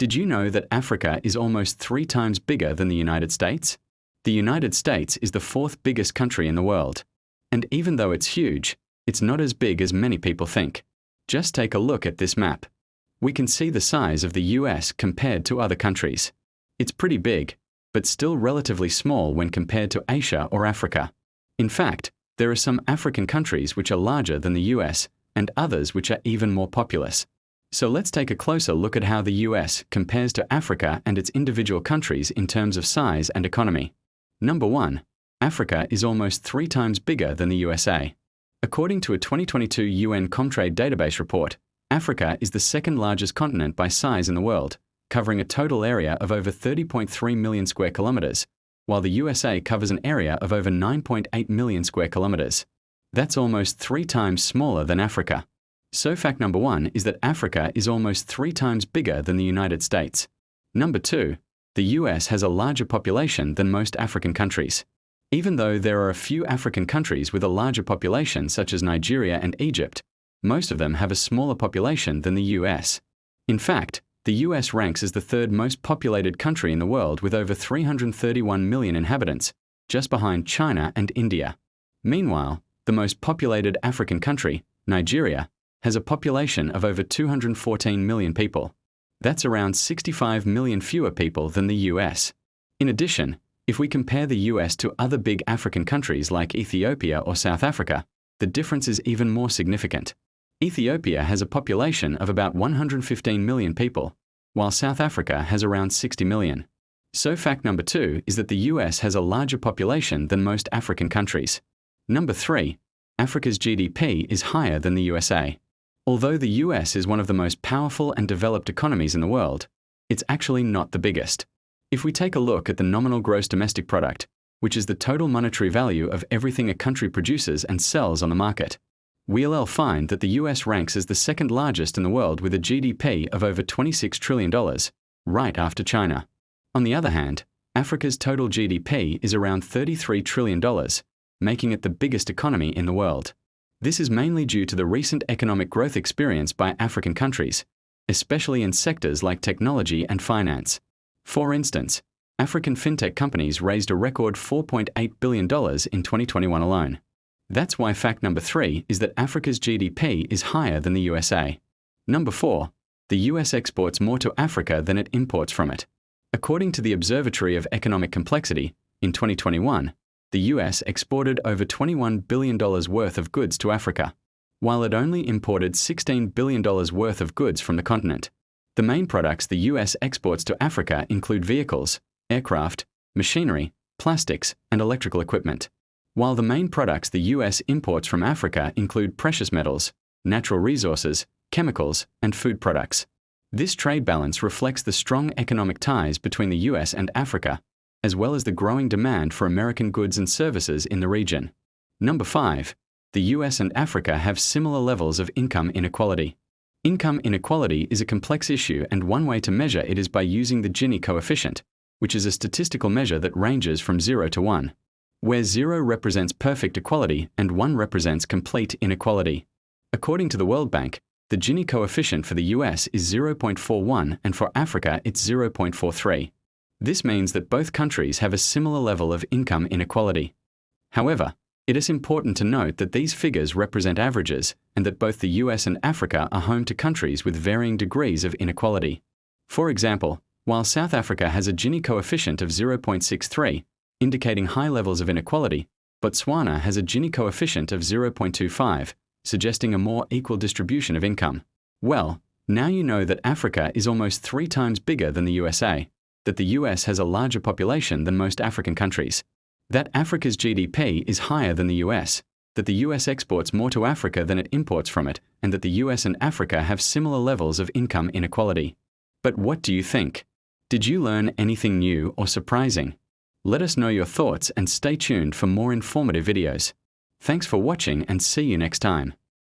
Did you know that Africa is almost 3 times bigger than the United States? The United States is the 4th biggest country in the world. And even though it's huge, it's not as big as many people think. Just take a look at this map. We can see the size of the US compared to other countries. It's pretty big, but still relatively small when compared to Asia or Africa. In fact, there are some African countries which are larger than the US, and others which are even more populous. So let's take a closer look at how the US compares to Africa and its individual countries in terms of size and economy. Number 1. Africa is almost 3 times bigger than the USA. According to a 2022 UN Comtrade database report, Africa is the 2nd largest continent by size in the world, covering a total area of over 30.3 million square kilometers, while the USA covers an area of over 9.8 million square kilometers. That's almost 3 times smaller than Africa. So fact number 1 is that Africa is almost 3 times bigger than the United States. Number 2, the US has a larger population than most African countries. Even though there are a few African countries with a larger population such as Nigeria and Egypt, most of them have a smaller population than the US. In fact, the US ranks as the 3rd most populated country in the world with over 331 million inhabitants, just behind China and India. Meanwhile, the most populated African country, Nigeria, has a population of over 214 million people. That's around 65 million fewer people than the US. In addition, if we compare the US to other big African countries like Ethiopia or South Africa, the difference is even more significant. Ethiopia has a population of about 115 million people, while South Africa has around 60 million. So fact number 2 is that the US has a larger population than most African countries. Number 3, Africa's GDP is higher than the USA. Although the US is one of the most powerful and developed economies in the world, it's actually not the biggest. If we take a look at the nominal gross domestic product, which is the total monetary value of everything a country produces and sells on the market, we'll find that the US ranks as the 2nd largest in the world with a GDP of over $26 trillion, right after China. On the other hand, Africa's total GDP is around $33 trillion, making it the biggest economy in the world. This is mainly due to the recent economic growth experienced by African countries, especially in sectors like technology and finance. For instance, African fintech companies raised a record $4.8 billion in 2021 alone. That's why fact number 3 is that Africa's GDP is higher than the USA. Number 4, the US exports more to Africa than it imports from it. According to the Observatory of Economic Complexity, in 2021, the US exported over $21 billion worth of goods to Africa, while it only imported $16 billion worth of goods from the continent. The main products the US exports to Africa include vehicles, aircraft, machinery, plastics, and electrical equipment, while the main products the US imports from Africa include precious metals, natural resources, chemicals, and food products. This trade balance reflects the strong economic ties between the US and Africa, as well as the growing demand for American goods and services in the region. Number 5, the US and Africa have similar levels of income inequality. Income inequality is a complex issue, and one way to measure it is by using the Gini coefficient, which is a statistical measure that ranges from 0 to 1, where 0 represents perfect equality and 1 represents complete inequality. According to the World Bank, the Gini coefficient for the US is 0.41 and for Africa it's 0.43. This means that both countries have a similar level of income inequality. However, it is important to note that these figures represent averages and that both the US and Africa are home to countries with varying degrees of inequality. For example, while South Africa has a Gini coefficient of 0.63, indicating high levels of inequality, Botswana has a Gini coefficient of 0.25, suggesting a more equal distribution of income. Well, now you know that Africa is almost 3 times bigger than the USA, that the US has a larger population than most African countries, that Africa's GDP is higher than the US, that the US exports more to Africa than it imports from it, and that the US and Africa have similar levels of income inequality. But what do you think? Did you learn anything new or surprising? Let us know your thoughts and stay tuned for more informative videos. Thanks for watching and see you next time.